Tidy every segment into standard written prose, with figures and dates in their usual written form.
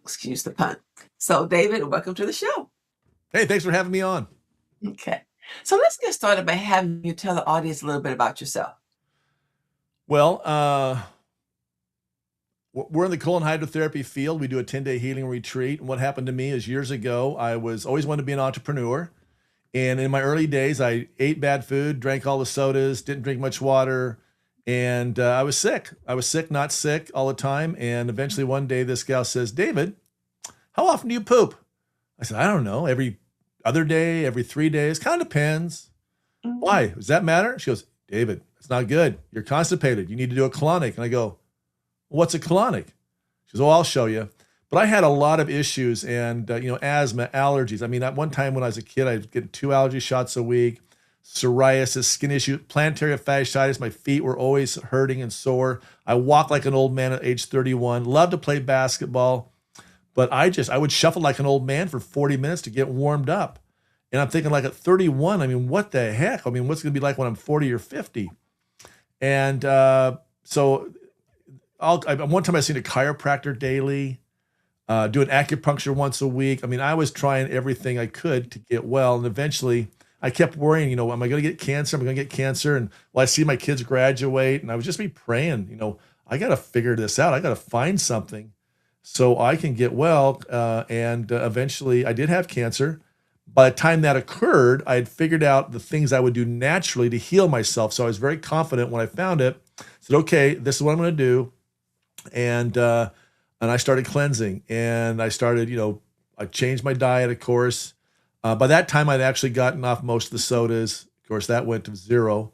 Excuse the pun. So, David, welcome to the show. Hey, thanks for having me on. Okay. So let's get started by having you tell the audience a little bit about yourself. Well, we're in the colon hydrotherapy field. We do a 10-day healing retreat. And what happened to me is years ago, I was always wanted to be an entrepreneur. And in my early days, I ate bad food, drank all the sodas, didn't drink much water, and I was sick. I was sick, not sick all the time. And eventually one day this gal says, David, how often do you poop? I said, I don't know, every other day, every 3 days, kind of depends. Mhm. Why? Does that matter? She goes, David, it's not good. You're constipated. You need to do a colonic. And I go, what's a colonic? She goes, oh, I'll show you. But I had a lot of issues and, asthma, allergies. I mean, at one time when I was a kid, I'd get 2 allergy shots a week, psoriasis, skin issue, plantar fasciitis. My feet were always hurting and sore. I walked like an old man at age 31, loved to play basketball, but I would shuffle like an old man for 40 minutes to get warmed up. And I'm thinking like at 31, I mean, what the heck? I mean, what's it gonna be like when I'm 40 or 50? And so one time I seen a chiropractor daily, doing acupuncture once a week. I mean, I was trying everything I could to get well. And eventually I kept worrying, am I going to get cancer? Am I going to get cancer? And I see my kids graduate and I would just be praying, I got to figure this out. I got to find something so I can get well. And eventually I did have cancer. By the time that occurred, I had figured out the things I would do naturally to heal myself. So I was very confident when I found it. I said, okay, this is what I'm going to do. And I started cleansing and I started, I changed my diet, of course. By that time, I'd actually gotten off most of the sodas. Of course, that went to zero.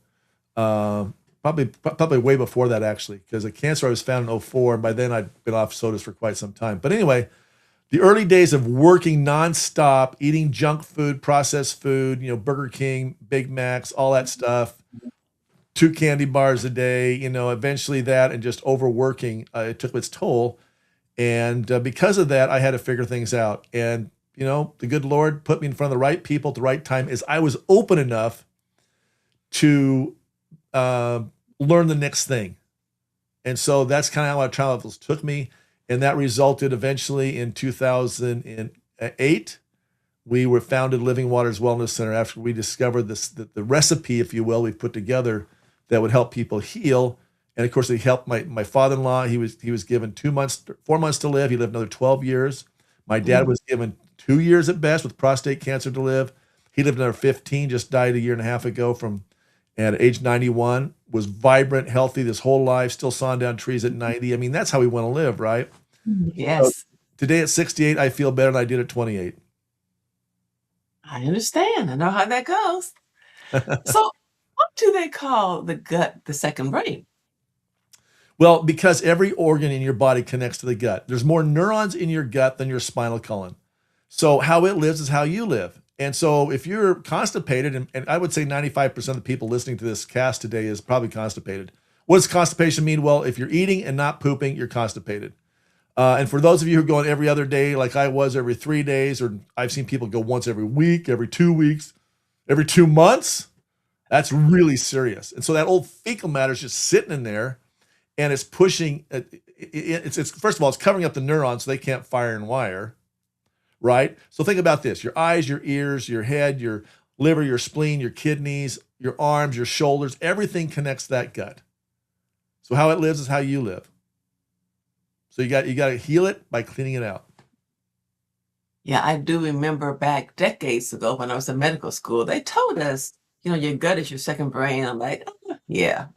Probably way before that, actually, because the cancer I was found in '04. And by then, I'd been off sodas for quite some time. But anyway, the early days of working nonstop, eating junk food, processed food, Burger King, Big Macs, all that stuff, 2 candy bars a day, eventually that and just overworking, it took its toll. And because of that, I had to figure things out. And, the good Lord put me in front of the right people at the right time as I was open enough to learn the next thing. And so that's kind of how our travels took me. And that resulted eventually in 2008. We were founded Living Waters Wellness Center after we discovered the recipe, if you will, we put together that would help people heal. And of course, it helped my father-in-law. He was given 4 months to live. He lived another 12 years. My dad was given 2 years at best with prostate cancer to live. He lived another 15, just died a year and a half ago at age 91, was vibrant, healthy this whole life, still sawing down trees at 90. I mean, that's how we want to live, right? So Yes, today at 68, I feel better than I did at 28. I understand. I know how that goes. So, what do they call the gut the second brain? Well, because every organ in your body connects to the gut. There's more neurons in your gut than your spinal column. So how it lives is how you live. And so if you're constipated, and I would say 95% of the people listening to this cast today is probably constipated. What does constipation mean? Well, if you're eating and not pooping, you're constipated. And for those of you who are going every other day, like I was every 3 days, or I've seen people go once every week, every 2 weeks, every 2 months, that's really serious. And so that old fecal matter is just sitting in there and it's pushing, it's first of all, it's covering up the neurons so they can't fire and wire, right? So think about this, your eyes, your ears, your head, your liver, your spleen, your kidneys, your arms, your shoulders, everything connects to that gut. So how it lives is how you live. So you got to heal it by cleaning it out. Yeah, I do remember back decades ago when I was in medical school, they told us, your gut is your second brain. I'm like, "Oh, yeah,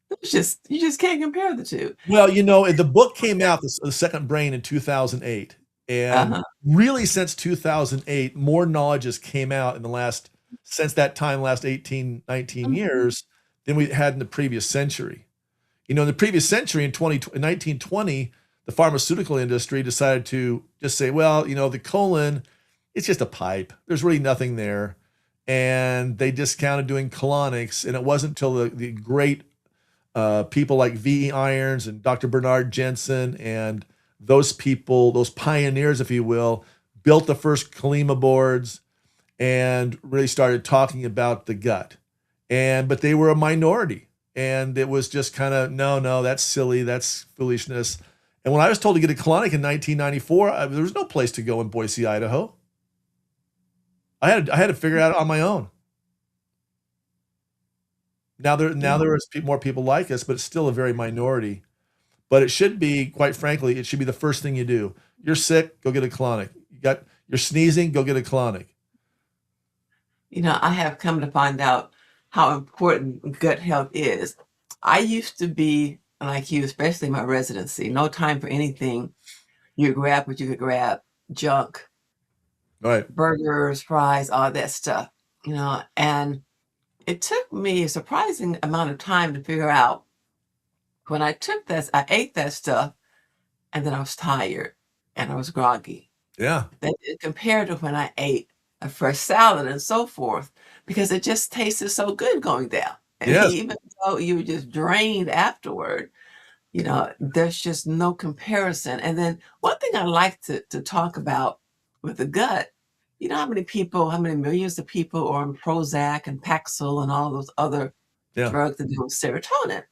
it's just you just can't compare the two." Well, the book came out, The Second Brain, in 2008. And Uh-huh. really since 2008, more knowledge has came out since that time, last 18, 19 Mhm. years than we had in the previous century. In the previous century, in 1920, the pharmaceutical industry decided to just say, well, the colon, it's just a pipe. There's really nothing there. And they discounted doing colonics. And it wasn't until the great people like V.E. Irons and Dr. Bernard Jensen and those people, those pioneers, if you will, built the first Kalima boards and really started talking about the gut. But they were a minority. And it was just kind of, no, that's silly. That's foolishness. And when I was told to get a colonic in 1994, there was no place to go in Boise, Idaho. I had to figure it out on my own. Now there is more people like us, but it's still a very minority. But it should be, quite frankly, it should be the first thing you do. You're sick, go get a colonic. You're sneezing, go get a colonic. I have come to find out how important gut health is. I used to be like you, especially in my residency, no time for anything. You grab what you could grab, junk, All right. burgers, fries, all that stuff, and it took me a surprising amount of time to figure out when I ate that stuff, and then I was tired and I was groggy. Yeah. That compared to when I ate a fresh salad and so forth, because it just tasted so good going down. And Yes. even though you were just drained afterward, there's just no comparison. And then one thing I like to talk about with the gut, how many millions of people are on Prozac and Paxil and all those other Yeah. drugs that deal with serotonin.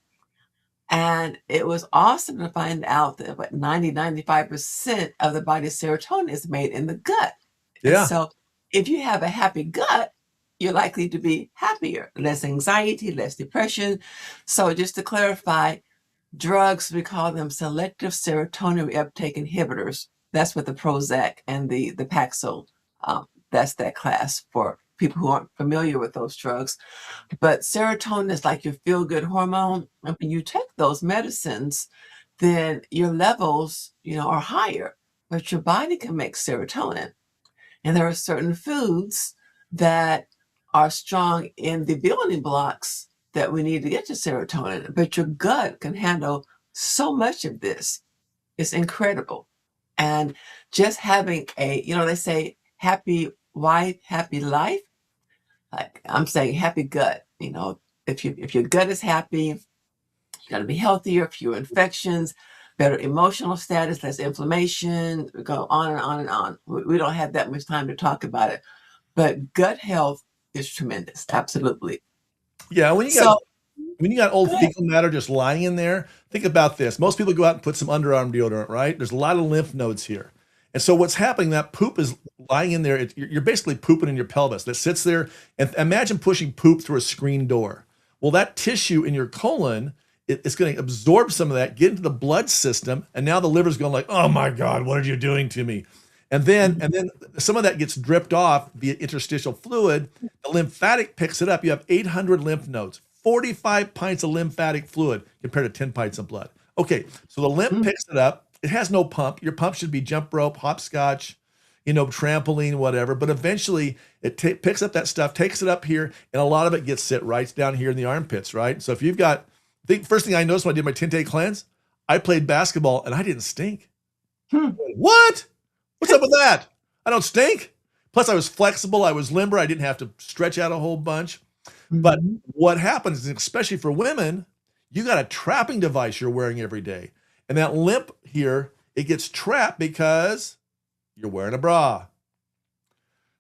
And it was awesome to find out that about 95% of the body's serotonin is made in the gut. And Yeah. so if you have a happy gut, you're likely to be happier, less anxiety, less depression. So just to clarify, drugs, we call them selective serotonin reuptake inhibitors. That's what the Prozac and the Paxil, that's that class for people who aren't familiar with those drugs. But serotonin is like your feel-good hormone. And when you take those medicines, then your levels, are higher. But your body can make serotonin. And there are certain foods that are strong in the building blocks that we need to get to serotonin. But your gut can handle so much of this. It's incredible. And just having they say happy wife, happy life. Like I'm saying happy gut. If your gut is happy, you're going to be healthier, fewer infections, better emotional status, less inflammation. We go on and on and on. We don't have that much time to talk about it, but gut health is tremendous. Absolutely. Yeah. So When you got old go ahead. fecal matter just lying in there, think about this. Most people go out and put some underarm deodorant, right? There's a lot of lymph nodes here. And so what's happening, that poop is lying in there. You're basically pooping in your pelvis that sits there. And imagine pushing poop through a screen door. Well, that tissue in your colon, it's going to absorb some of that, get into the blood system. And now the liver's going like, oh my God, what are you doing to me? And then some of that gets dripped off via interstitial fluid. The lymphatic picks it up. You have 800 lymph nodes, 45 pints of lymphatic fluid compared to 10 pints of blood. Okay, so the lymph Mhm. picks it up. It has no pump. Your pump should be jump rope, hopscotch, trampoline, whatever. But eventually it picks up that stuff, takes it up here, and a lot of it gets sit right down here in the armpits, right? So if you've got, first thing I noticed when I did my 10-day cleanse, I played basketball and I didn't stink. Hmm. What? What's up with that? I don't stink. Plus, I was flexible. I was limber. I didn't have to stretch out a whole bunch. But Mhm. what happens, especially for women, you got a trapping device you're wearing every day. And that lymph here, it gets trapped because you're wearing a bra.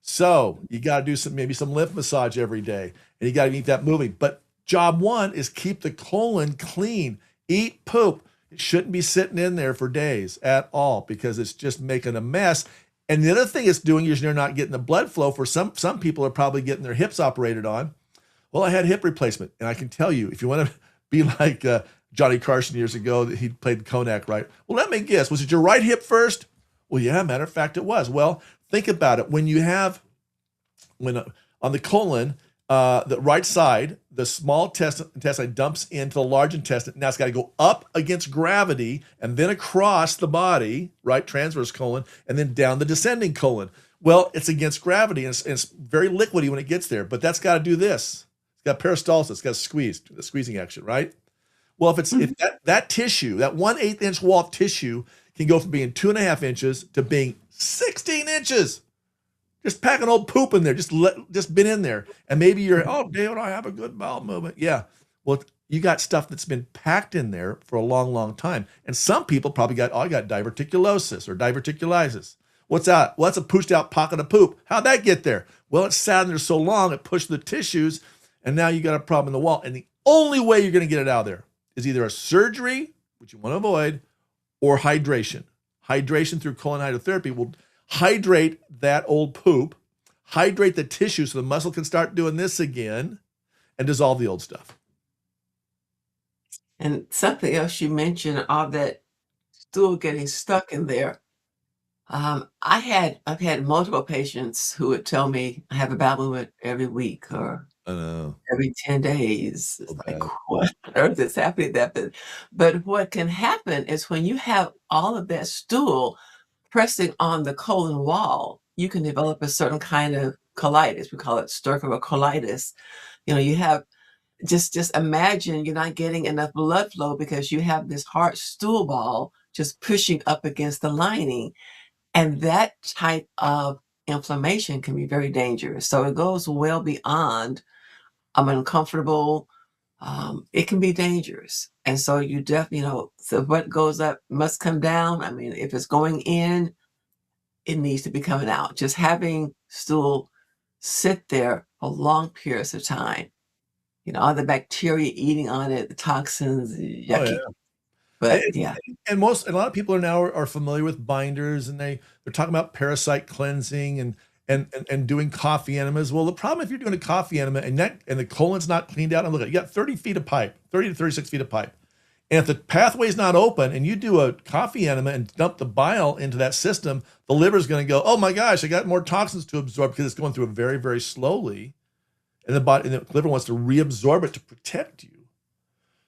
So you got to do maybe some lymph massage every day. And you got to keep that moving. But job one is keep the colon clean. Eat poop. It shouldn't be sitting in there for days at all because it's just making a mess. And the other thing it's doing is you're not getting the blood flow. For some people are probably getting their hips operated on. Well, I had hip replacement, and I can tell you, if you want to be like Johnny Carson years ago, that he played Konak, right? Well, let me guess, was it your right hip first? Well, yeah, matter of fact, it was. Well, think about it. When on the colon, the right side, the small intestine dumps into the large intestine. Now it's got to go up against gravity and then across the body, right, transverse colon, and then down the descending colon. Well, it's against gravity, and it's very liquidy when it gets there, but that's got to do this. Got peristalsis, it's got the squeezing action, right? Well, if that tissue, that 1/8 inch wall of tissue can go from being 2.5 inches to being 16 inches. Just pack an old poop in there, just been in there. And maybe oh, David, I have a good bowel movement. Yeah. Well, you got stuff that's been packed in there for a long, long time. And some people probably I got diverticulosis or diverticulitis. What's that? Well, that's a pushed out pocket of poop. How'd that get there? Well, it sat in there so long, it pushed the tissues. And now you got a problem in the wall. And the only way you're going to get it out of there is either a surgery, which you want to avoid, or hydration. Hydration through colon hydrotherapy will hydrate that old poop, hydrate the tissue so the muscle can start doing this again, and dissolve the old stuff. And something else you mentioned, all that stool getting stuck in there. I've had multiple patients who would tell me I have a bowel movement every week or I know. every 10 days. It's So like, bad. what on earth is happening that but what can happen is when you have all of that stool pressing on the colon wall, you can develop a certain kind of colitis. We call it colitis. You have just imagine you're not getting enough blood flow because you have this hard stool ball just pushing up against the lining. And that type of inflammation can be very dangerous. So it goes well beyond I'm uncomfortable. It can be dangerous. And so so what goes up must come down. I mean, if it's going in, it needs to be coming out. Just having stool sit there for long periods of time, all the bacteria eating on it, the toxins, Oh yeah. yucky. But And, yeah. and a lot of people are now are familiar with binders, and they're talking about parasite cleansing and doing coffee enemas. Well, the problem if you're doing a coffee enema and the colon's not cleaned out, and look at you got 30 feet of pipe, 30 to 36 feet of pipe. And if the pathway is not open and you do a coffee enema and dump the bile into that system, the liver's going to go, oh my gosh, I got more toxins to absorb because it's going through it very, very slowly. And the liver wants to reabsorb it to protect you.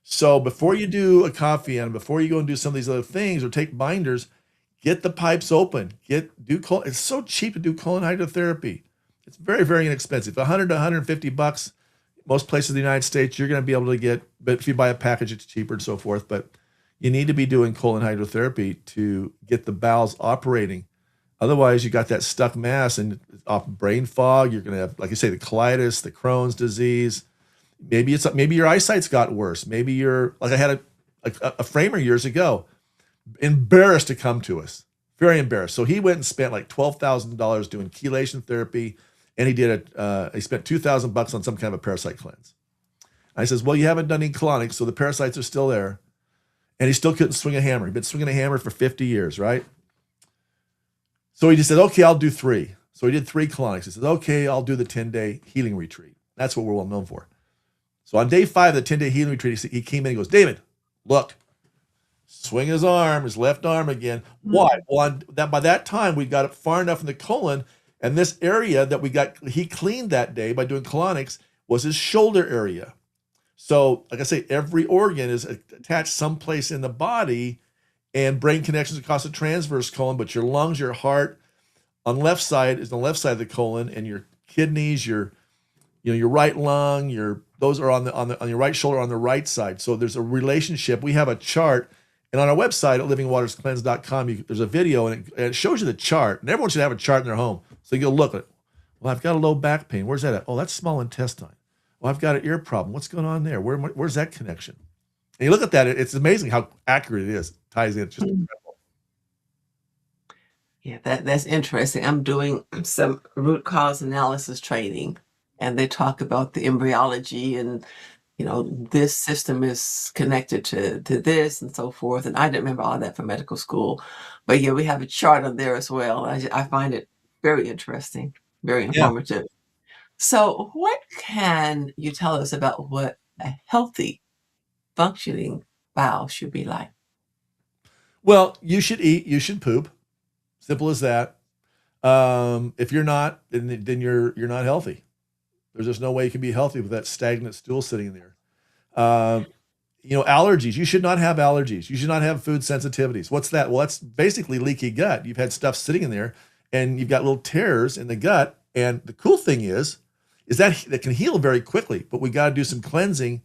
So before you do a coffee enema, before you go and do some of these other things or take binders, get the pipes open. It's so cheap to do colon hydrotherapy. It's very, very inexpensive. 100 to 150 bucks. Most places in the United States, you're going to be able to get, but if you buy a package, it's cheaper and so forth. But you need to be doing colon hydrotherapy to get the bowels operating. Otherwise, you got that stuck mass and off brain fog. You're going to have, like you say, the colitis, the Crohn's disease. Maybe your eyesight's got worse. Maybe you're like I had a framer years ago, embarrassed to come to us, very embarrassed. So he went and spent like $12,000 doing chelation therapy, and he spent $2,000 on some kind of a parasite cleanse. And I says, well, you haven't done any colonics, so the parasites are still there, and he still couldn't swing a hammer. He'd been swinging a hammer for 50 years, right? So he just said, okay, I'll do 3. So he did 3 colonics. He says, okay, I'll do the 10-day healing retreat. That's what we're well known for. So on day 5 of the 10-day healing retreat, he came in and he goes, David, look, swing his left arm again. Why? Well, by that time, we got it far enough in the colon, and this area that he cleaned that day by doing colonics was his shoulder area. So, like I say, every organ is attached someplace in the body, and brain connections across the transverse colon, but your lungs, your heart on the left side is on the left side of the colon, and your kidneys, your right lung, those are on your right shoulder on the right side. So there's a relationship. We have a chart, and on our website at livingwaterscleanse.com, there's a video, and it shows you the chart. And everyone should have a chart in their home, so you go look at it. Well, I've got a low back pain. Where's that at? Oh, that's small intestine. Well, I've got an ear problem. What's going on there? Where's that connection? And you look at that, it's amazing how accurate it is. It ties in. It's just incredible. Yeah, that's interesting. I'm doing some root cause analysis training, and they talk about the embryology and this system is connected to this and so forth. And I didn't remember all that from medical school, but yeah, we have a chart on there as well. I find it very interesting, very Yeah. informative. So, what can you tell us about what a healthy, functioning bowel should be like? Well, you should eat, you should poop. Simple as that. If you're not, then you're not healthy. There's just no way you can be healthy with that stagnant stool sitting there. Allergies. You should not have allergies. You should not have food sensitivities. What's that? Well, that's basically leaky gut. You've had stuff sitting in there, and you've got little tears in the gut. And the cool thing is that can heal very quickly. But we got to do some cleansing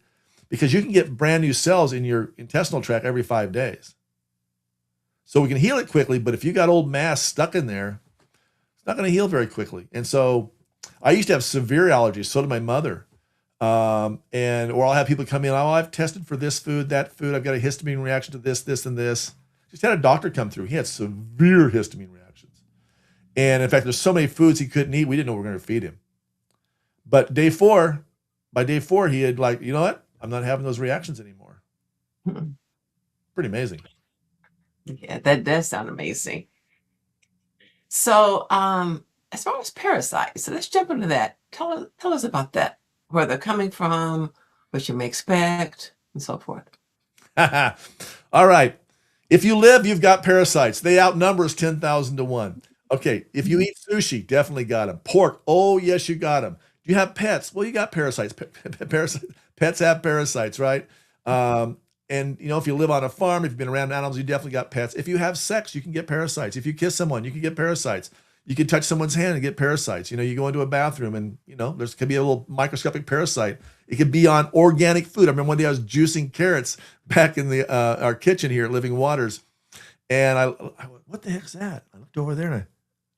because you can get brand new cells in your intestinal tract every 5 days. So we can heal it quickly, but if you got old mass stuck in there, it's not going to heal very quickly. And so I used to have severe allergies. So did my mother. Or I'll have people come in. Oh, I've tested for this food, that food. I've got a histamine reaction to this, and this. Just had a doctor come through. He had severe histamine reactions. And in fact, there's so many foods he couldn't eat. We didn't know we were going to feed him. But by day four, he had you know what? I'm not having those reactions anymore. Pretty amazing. Yeah, that does sound amazing. So, as far as parasites, so let's jump into that. Tell us about that. Where they're coming from, what you may expect, and so forth. All right. If you live, you've got parasites. They outnumber us 10,000 to 1. Okay. If you eat sushi, definitely got them. Pork, oh, yes, you got them. Do you have pets? Well, you got parasites. Pets have parasites, right? Um, and, if you live on a farm, if you've been around animals, you definitely got pets. If you have sex, you can get parasites. If you kiss someone, you can get parasites. You can touch someone's hand and get parasites. You go into a bathroom and, there's could be a little microscopic parasite. It could be on organic food. I remember one day I was juicing carrots back in the our kitchen here at Living Waters, and I went, "What the heck's that?" I looked over there and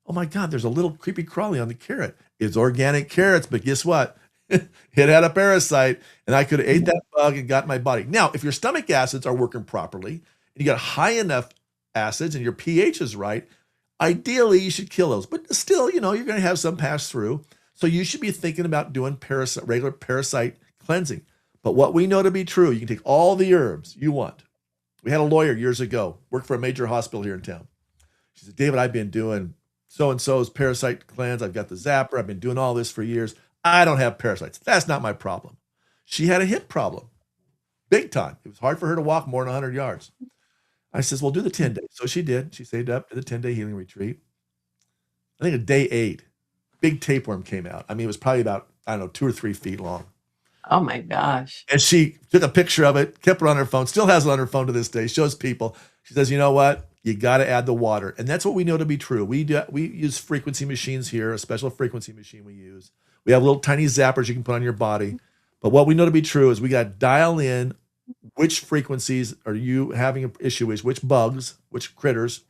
oh my God, there's a little creepy crawly on the carrot. It's organic carrots, but guess what? It had a parasite, and I could have ate that bug and got in my body. Now, if your stomach acids are working properly, and you got high enough acids and your pH is right, ideally you should kill those. But still, you're going to have some pass through. So you should be thinking about doing regular parasite cleansing. But what we know to be true, you can take all the herbs you want. We had a lawyer years ago, worked for a major hospital here in town. She said, David, I've been doing so-and-so's parasite cleanse. I've got the zapper. I've been doing all this for years. I don't have parasites. That's not my problem. She had a hip problem, big time. It was hard for her to walk more than 100 yards. I says, well, do the 10 days. So she did. She saved up to the 10-day healing retreat. I think at day 8, big tapeworm came out. I mean, it was probably about, I don't know, 2 or 3 feet long. Oh my gosh. And she took a picture of it, kept it on her phone, still has it on her phone to this day, shows people. She says, you know what? You got to add the water. And that's what we know to be true. We use frequency machines here, a special frequency machine we use. We have little tiny zappers you can put on your body. But what we know to be true is we got to dial in which frequencies are you having an issue with, which bugs, which critters.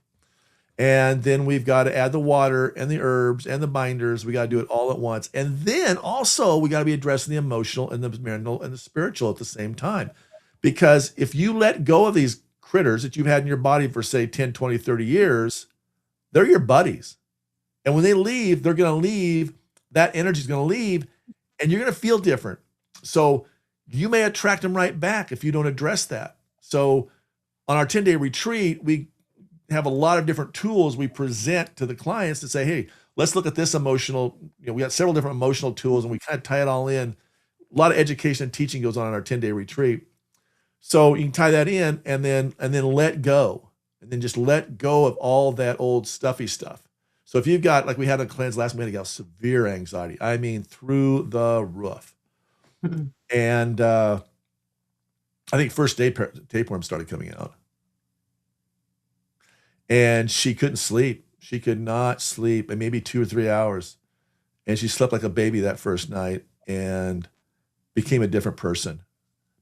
And then we've got to add the water and the herbs and the binders. We got to do it all at once. And then also we got to be addressing the emotional and the mental and the spiritual at the same time. Because if you let go of these critters that you've had in your body for say 10, 20, 30 years, they're your buddies. And when they leave, they're going to leave. That energy is going to leave and you're going to feel different. So you may attract them right back if you don't address that. So on our 10-day retreat, we have a lot of different tools we present to the clients to say, hey, let's look at this emotional, we got several different emotional tools and we kind of tie it all in. A lot of education and teaching goes on in our 10-day retreat. So you can tie that in and then let go. And then just let go of all that old stuffy stuff. So if you've got, like we had a cleanse last week, got severe anxiety, I mean, through the roof. And I think first day tapeworm started coming out. And she couldn't sleep. She could not sleep, and maybe 2 or 3 hours. And she slept like a baby that first night and became a different person.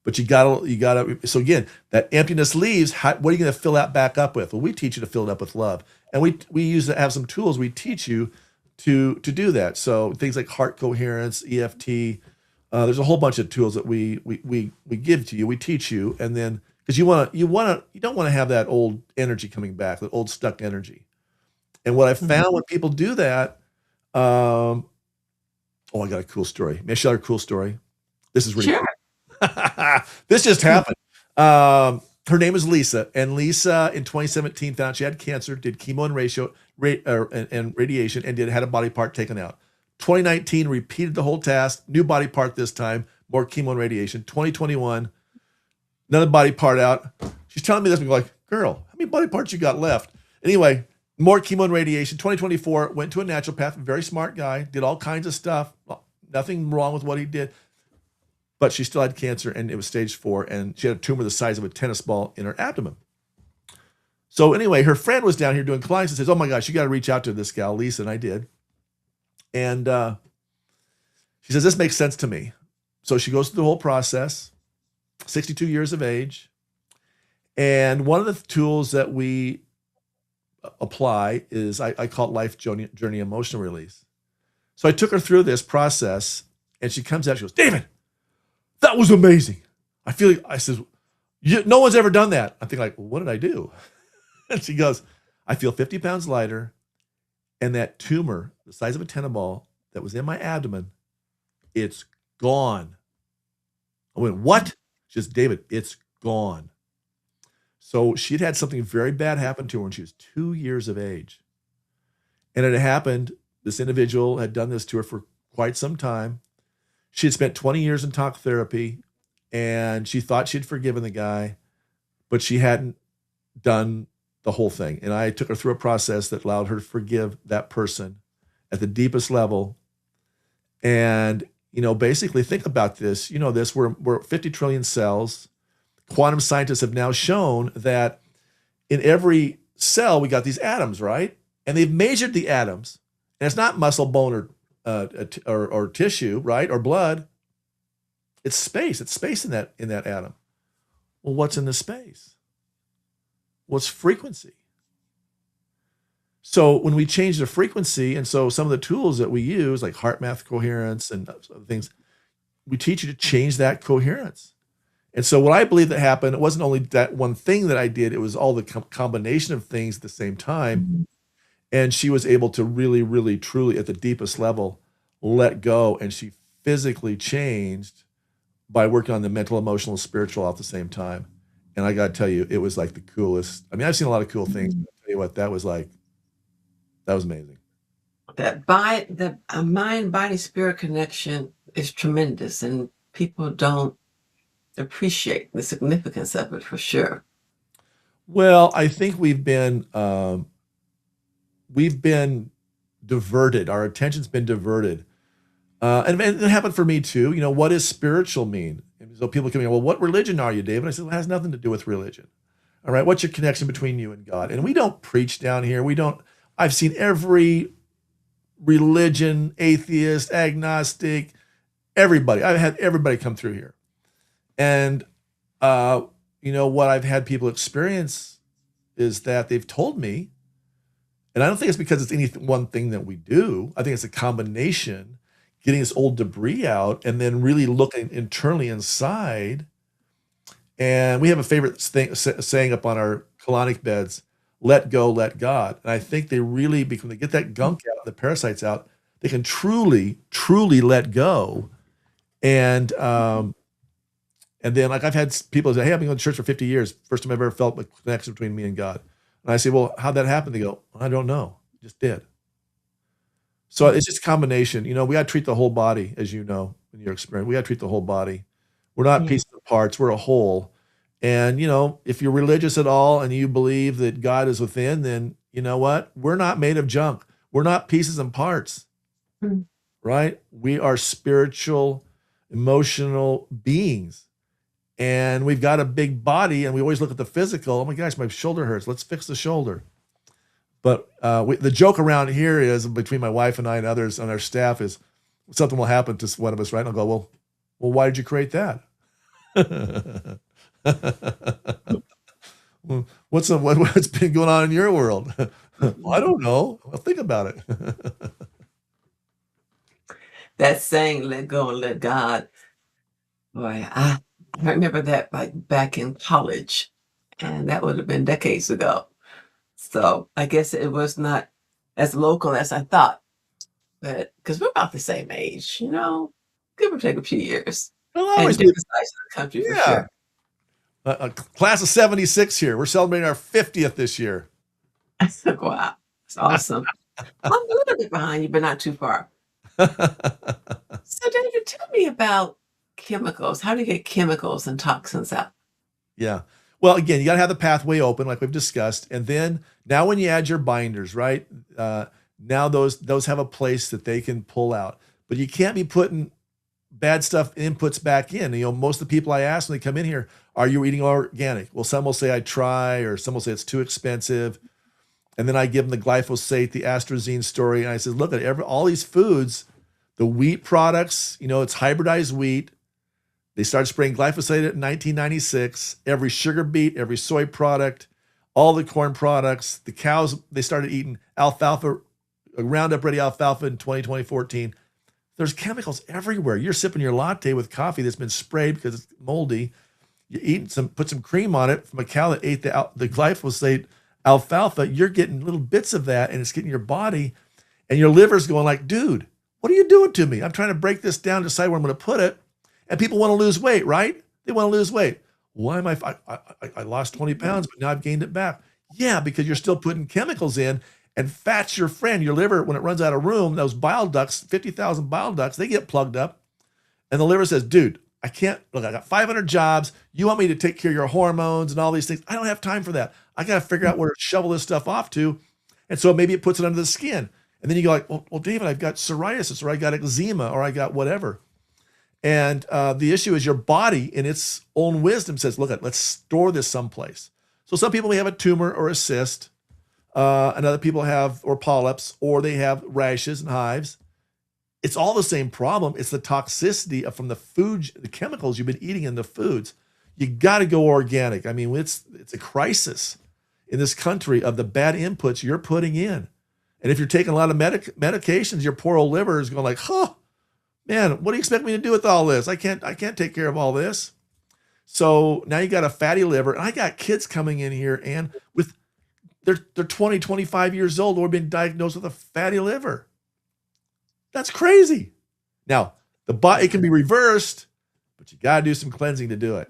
But you gotta. So again, that emptiness leaves. What are you going to fill that back up with? Well, we teach you to fill it up with love, and we have some tools. We teach you to do that. So things like heart coherence, EFT. There's a whole bunch of tools that we give to you. We teach you, and then because you don't want to have that old energy coming back, that old stuck energy. And what I found when people do that, I got a cool story. May I share a cool story? This is really Sure. cool. This just happened. Her name is Lisa, and Lisa in 2017 found out she had cancer, did chemo and radiation, and had a body part taken out. 2019 repeated the whole task, new body part this time, more chemo and radiation. 2021, another body part out. She's telling me this, and I'm like, girl, how many body parts you got left? Anyway, more chemo and radiation. 2024, went to a naturopath, very smart guy, did all kinds of stuff. Nothing wrong with what he did. But she still had cancer, and it was stage 4, and she had a tumor the size of a tennis ball in her abdomen. So anyway, her friend was down here doing clients and says, oh my gosh, you got to reach out to this gal, Lisa, and I did. And she says, this makes sense to me. So she goes through the whole process, 62 years of age. And one of the tools that we apply is, I call it life journey emotional release. So I took her through this process, and she comes out, she goes, David, that was amazing. I says, no one's ever done that. I'm thinking like, well, what did I do? And she goes, I feel 50 pounds lighter, and that tumor, the size of a tennis ball that was in my abdomen, it's gone. I went, what? She says, David, it's gone. So she'd had something very bad happen to her when she was 2 years of age. And it had happened, this individual had done this to her for quite some time. She had spent 20 years in talk therapy and she thought she'd forgiven the guy, but she hadn't done the whole thing. And I took her through a process that allowed her to forgive that person at the deepest level. And, basically think about this. This, we're 50 trillion cells. Quantum scientists have now shown that in every cell, we got these atoms, right? And they've measured the atoms. And it's not muscle, bone, or tissue, right? Or blood. It's space. It's space in that atom. Well, what's in the space? Well, it's frequency. So when we change the frequency, and so some of the tools that we use, like heart math coherence and other things, we teach you to change that coherence. And so what I believe that happened, it wasn't only that one thing that I did, it was all the combination of things at the same time. And she was able to really, really, truly, at the deepest level, let go. And she physically changed by working on the mental, emotional, spiritual all at the same time. And I got to tell you, it was like the coolest. I mean, I've seen a lot of cool things. But I'll tell you what, that was amazing. The mind body spirit connection is tremendous, and people don't appreciate the significance of it for sure. Well, I think we've been diverted. Our attention's been diverted. And it happened for me too. What does spiritual mean? And so people come in, well, what religion are you, David? I said, well, it has nothing to do with religion. All right. What's your connection between you and God? And we don't preach down here. I've seen every religion, atheist, agnostic, everybody. I've had everybody come through here. And, what I've had people experience is that they've told me, and I don't think it's because it's any one thing that we do. I think it's a combination, getting this old debris out and then really looking internally inside. And we have a favorite saying up on our colonic beds, let go, let God. And I think they really, when they get that gunk out, the parasites out, they can truly, truly let go. And then, like, I've had people say, hey, I've been going to church for 50 years. First time I've ever felt a connection between me and God. And I say, well, how'd that happen? They go, I don't know. It just did. So it's just a combination. We got to treat the whole body, as you know, in your experience. We got to treat the whole body. We're not pieces and parts. We're a whole. And, if you're religious at all and you believe that God is within, then you know what? We're not made of junk. We're not pieces and parts, right? We are spiritual, emotional beings. And we've got a big body and we always look at the physical. Oh my gosh, my shoulder hurts. Let's fix the shoulder. But the joke around here is, between my wife and I and others on our staff, is something will happen to one of us, right? And I'll go, well, why did you create that? What's been going on in your world? Well, I don't know. Well, think about it. That saying, let go and let God. Boy, I remember that like back in college, and that would have been decades ago. So I guess it was not as local as I thought, but because we're about the same age, give or take a few years, Well, I and always different sides of the country for yeah. sure. A class of 76 here. We're celebrating our 50th this year. Wow, it's awesome. I'm a little bit behind you, but not too far. So, David, tell me about chemicals. How do you get chemicals and toxins out? Yeah. Well, again, you got to have the pathway open, like we've discussed. And then now when you add your binders, right? Now those have a place that they can pull out. But you can't be putting bad stuff inputs back in. Most of the people I ask when they come in here, are you eating organic? Well, some will say I try, or some will say it's too expensive. And then I give them the glyphosate, the atrazine story. And I said, look at all these foods, the wheat products, it's hybridized wheat. They started spraying glyphosate in 1996. Every sugar beet, every soy product, all the corn products, the cows, they started eating alfalfa, Roundup Ready alfalfa in 2014. There's chemicals everywhere. You're sipping your latte with coffee that's been sprayed because it's moldy. You put some cream on it from a cow that ate the glyphosate alfalfa. You're getting little bits of that, and it's getting your body, and your liver's going like, dude, what are you doing to me? I'm trying to break this down, decide where I'm going to put it. And people want to lose weight, right? They want to lose weight. Why am I lost 20 pounds, but now I've gained it back. Yeah, because you're still putting chemicals in, and fat's your friend. Your liver, when it runs out of room, those bile ducts, 50,000 bile ducts, they get plugged up. And the liver says, dude, I can't, look, I got 500 jobs. You want me to take care of your hormones and all these things. I don't have time for that. I got to figure out where to shovel this stuff off to. And so maybe it puts it under the skin. And then you go like, well, David, I've got psoriasis, or I got eczema, or I got whatever. And the issue is your body in its own wisdom says, look, let's store this someplace. So some people may have a tumor or a cyst, and other people have, or polyps, or they have rashes and hives. It's all the same problem. It's the toxicity from the food, the chemicals you've been eating in the foods. You got to go organic. I mean, it's a crisis in this country of the bad inputs you're putting in. And if you're taking a lot of medications, your poor old liver is going like, huh, man, what do you expect me to do with all this? I can't take care of all this. So now you got a fatty liver. And I got kids coming in here and with they're 20, 25 years old or been diagnosed with a fatty liver. That's crazy. Now, it can be reversed, but you got to do some cleansing to do it.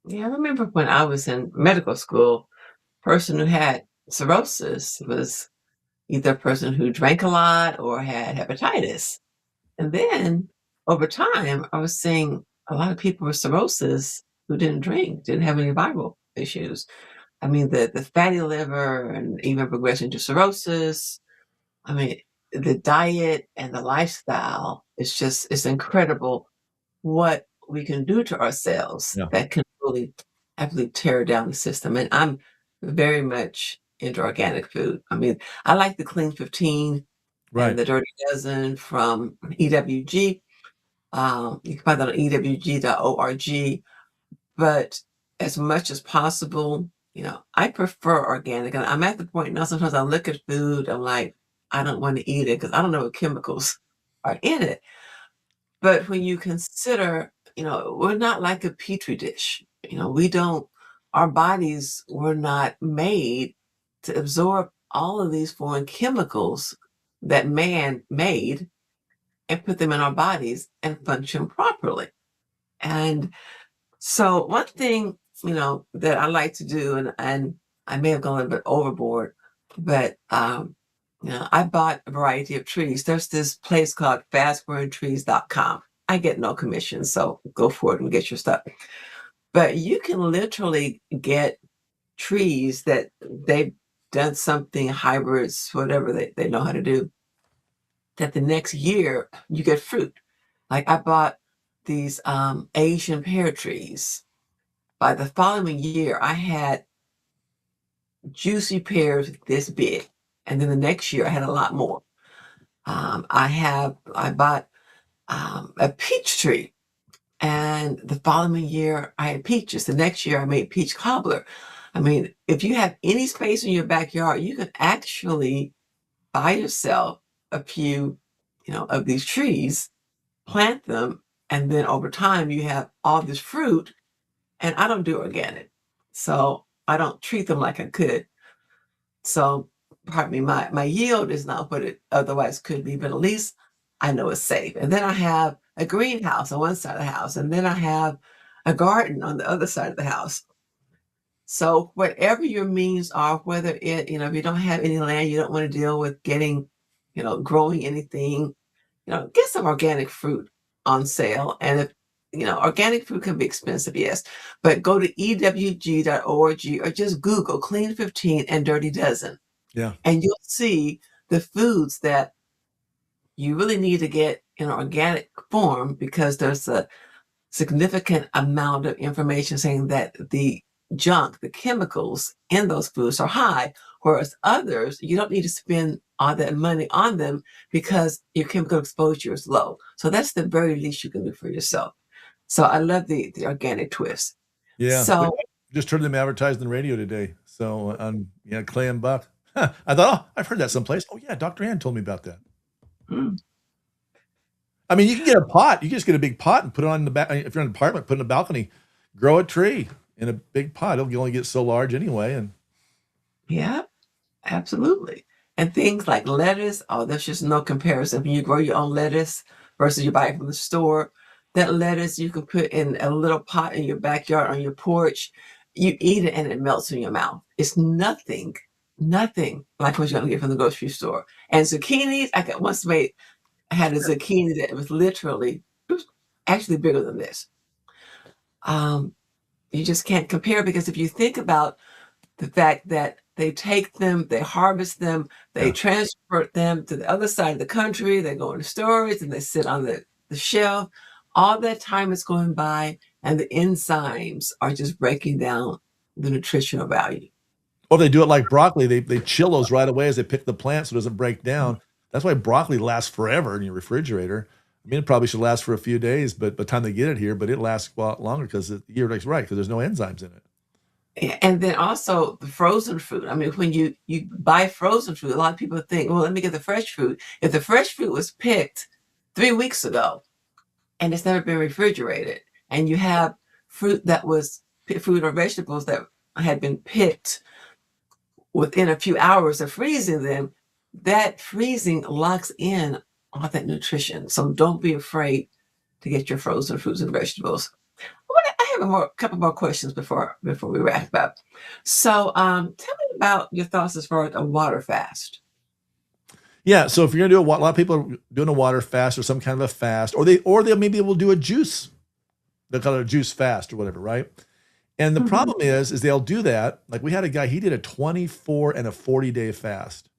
Yeah, I remember when I was in medical school, person who had cirrhosis was either a person who drank a lot or had hepatitis. And then over time, I was seeing a lot of people with cirrhosis who didn't drink, didn't have any viral issues. I mean, the fatty liver and even progression to cirrhosis. I mean, the diet and the lifestyle is just, it's incredible what we can do to ourselves Yeah. that can really absolutely tear down the system. And I'm very much into organic food. I mean, I like the Clean 15 Right. and the Dirty Dozen from EWG. You can find that on ewg.org. But as much as possible, I prefer organic. And I'm at the point now, sometimes I look at food, I'm like, I don't want to eat it because I don't know what chemicals are in it. But when you consider, we're not like a petri dish. We don't, our bodies were not made to absorb all of these foreign chemicals that man made and put them in our bodies and function properly. And so one thing, that I like to do, and I may have gone a little bit overboard, but I bought a variety of trees. There's this place called fastgrowingtrees.com. I get no commission, so go for it and get your stuff. But you can literally get trees that they've done something, hybrids, whatever they know how to do, that the next year you get fruit. Like I bought these Asian pear trees. By the following year, I had juicy pears this big. And then the next year I had a lot more. I bought a peach tree, and the following year I had peaches. The next year I made peach cobbler. I mean, if you have any space in your backyard, you can actually buy yourself a few, of these trees, plant them, and then over time you have all this fruit. And I don't do organic, so I don't treat them like I could. So, pardon me, my yield is not what it otherwise could be, but at least I know it's safe. And then I have a greenhouse on one side of the house, and then I have a garden on the other side of the house. So whatever your means are, whether it, if you don't have any land, you don't want to deal with getting, growing anything, get some organic fruit on sale. And if, organic food can be expensive, yes, but go to ewg.org or just Google Clean 15 and Dirty Dozen. Yeah. And you'll see the foods that you really need to get in organic form, because there's a significant amount of information saying that the junk, the chemicals in those foods are high, whereas others, you don't need to spend all that money on them because your chemical exposure is low. So that's the very least you can do for yourself. So I love the organic twist. Yeah. So Just heard them advertised on the radio today. So on Clay and Buck. I thought, I've heard that someplace. Oh yeah, Dr. Ann told me about that. I mean, you can get a pot. You can just get a big pot and put it on the back. If you're in an apartment, put it in a balcony, grow a tree in a big pot. It'll only get so large anyway. And yeah, absolutely. And things like lettuce, oh, there's just no comparison. When you grow your own lettuce versus you buy it from the store, That lettuce you can put in a little pot in your backyard on your porch. You eat it and it melts in your mouth. It's nothing like what you're gonna get from the grocery store. And zucchinis, I had a zucchini that was literally, it was actually bigger than this. Um, you just can't compare because if you think about the fact that they take them, they harvest them, they Yeah. transport them to the other side of the country, they go into storage and they sit on the shelf. All that time is going by, and the enzymes are just breaking down the nutritional value. Or they do it like broccoli. They chill those right away as they pick the plant so it doesn't break down. That's why broccoli lasts forever in your refrigerator. I mean, it probably should last for a few days, but by the time they get it here, but it lasts a lot longer because you're right, because there's no enzymes in it. And then also the frozen fruit. I mean, when you buy frozen fruit, a lot of people think, well, let me get the fresh fruit. If the fresh fruit was picked 3 weeks ago and it's never been refrigerated, and you have fruit that was fruit or vegetables that had been picked within a few hours of freezing them, that freezing locks in all that nutrition. So don't be afraid to get your frozen fruits and vegetables. I have a couple more questions before we wrap up. So, tell me about your thoughts as far as a water fast. Yeah, so if you're gonna do a lot of people are doing a water fast or some kind of a fast, or they maybe will do a juice. They'll call it a juice fast or whatever, right? And the Mhm. problem is they'll do that. Like we had a guy, he did a 24 and a 40-day fast.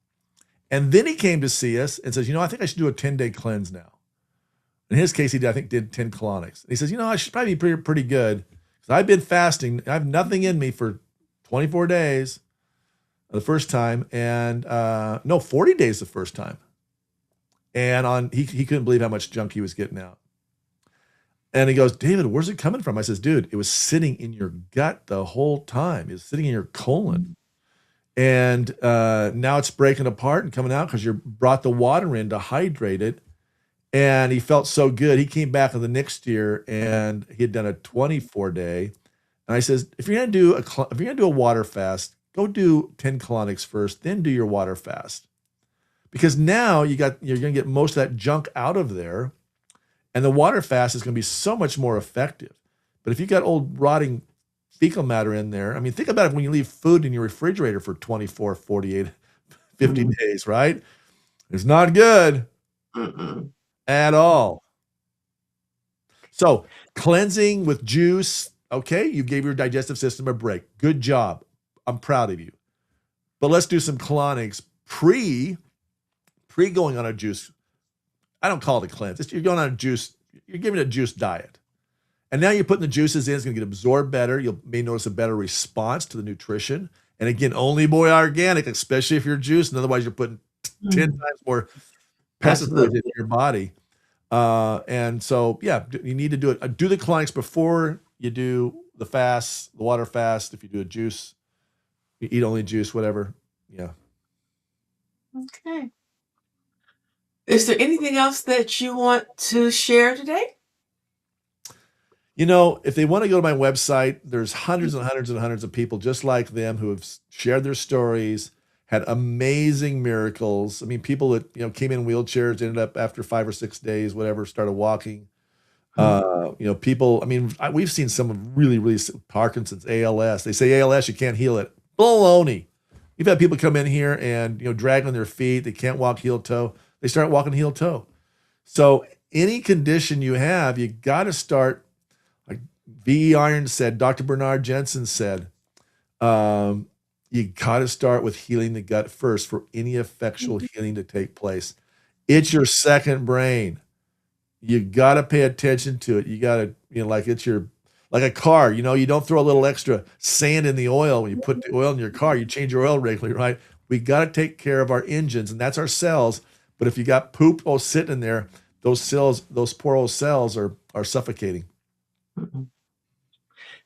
And then he came to see us and says, I think I should do a 10-day cleanse now. In his case, I think did 10 colonics. He says, I should probably be pretty good because I've been fasting. I have nothing in me for 24 days the first time, and no, 40 days the first time. And he couldn't believe how much junk he was getting out. And he goes, David, where's it coming from? I says, dude, it was sitting in your gut the whole time. It was sitting in your colon. And now it's breaking apart and coming out because you brought the water in to hydrate it. And he felt so good. He came back in the next year and he had done a 24-day. And I says, if you're gonna do a water fast, go do 10 colonics first, then do your water fast. Because now you're gonna get most of that junk out of there. And the water fast is going to be so much more effective. But if you got old rotting fecal matter in there, I mean, think about it when you leave food in your refrigerator for 24, 48, 50 Mhm. days, right? It's not good Mm-mm. at all. So cleansing with juice, okay, you gave your digestive system a break. Good job. I'm proud of you. But let's do some colonics pre going on a juice. I don't call it a cleanse. You're going on a juice. You're giving it a juice diet. And now you're putting the juices in. It's going to get absorbed better. You may notice a better response to the nutrition. And again, only boy organic, especially if you're juicing. Otherwise, you're putting 10 Mm. times more pesticides Absolutely. in your body. And so, yeah, you need to do it. Do the colonics before you do the fast, the water fast. If you do a juice, you eat only juice, whatever. Yeah. Okay. Is there anything else that you want to share today? If they want to go to my website, there's hundreds and hundreds and hundreds of people just like them who have shared their stories, had amazing miracles. I mean, people that came in wheelchairs, ended up after 5 or 6 days, whatever, started walking. Mm. People. I mean, we've seen some of really, really Parkinson's, ALS. They say ALS, you can't heal it. Baloney. You've had people come in here and drag on their feet. They can't walk heel toe. They start walking heel toe. So any condition you have, you got to start. Like V.E. Irons said, Dr. Bernard Jensen said, you got to start with healing the gut first for any effectual healing to take place. It's your second brain. You got to pay attention to it. You got to, like it's like a car, you don't throw a little extra sand in the oil when you put the oil in your car. You change your oil regularly, right? We got to take care of our engines, and that's our cells. But if you got poop sitting in there, those cells, those poor old cells are suffocating. Mm-mm.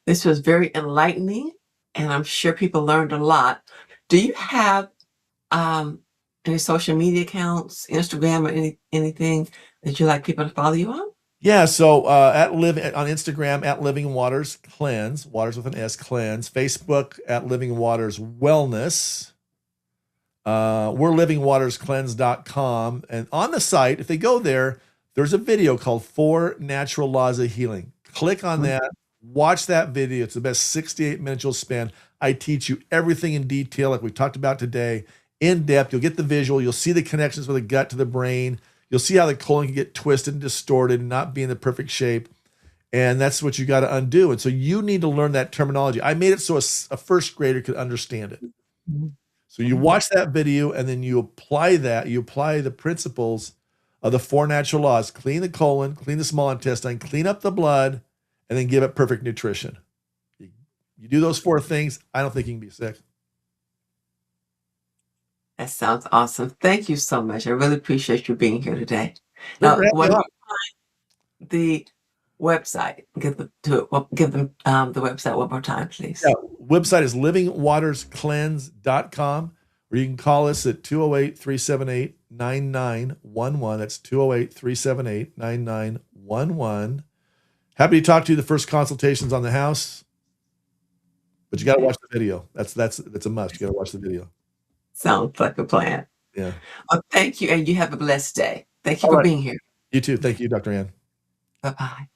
This was very enlightening, and I'm sure people learned a lot. Do you have um, any social media accounts, Instagram, or anything that you like people to follow you on? Yeah, so at live on Instagram at Living Waters Cleanse, Waters with an S, Cleanse. Facebook at Living Waters Wellness. We're livingwaterscleanse.com. And on the site, if they go there, there's a video called 4 Natural Laws of Healing. Click on Mm. that, watch that video. It's the best 68 minutes you'll spend. I teach you everything in detail, like we talked about today, in depth. You'll get the visual, you'll see the connections from the gut to the brain. You'll see how the colon can get twisted and distorted and not be in the perfect shape. And that's what you got to undo. And so you need to learn that terminology. I made it so a first grader could understand it. Mhm. So you watch that video and then you apply that. You apply the principles of the 4 natural laws. Clean the colon, clean the small intestine, clean up the blood, and then give it perfect nutrition. You do those 4 things, I don't think you can be sick. That sounds awesome. Thank you so much. I really appreciate you being here today. Great for Now, having me one on. more the website. Give them the website one more time, please. Yeah, website is livingwaterscleanse.com, or you can call us at 208-378-9911. That's 208-378-9911. Happy to talk to you. The first consultation's on the house, but you got to watch the video. That's a must. You got to watch the video. Sounds like a plan. Yeah. Well, thank you, and you have a blessed day. Thank you All for right. being here. You too. Thank you, Dr. Ann. Bye-bye.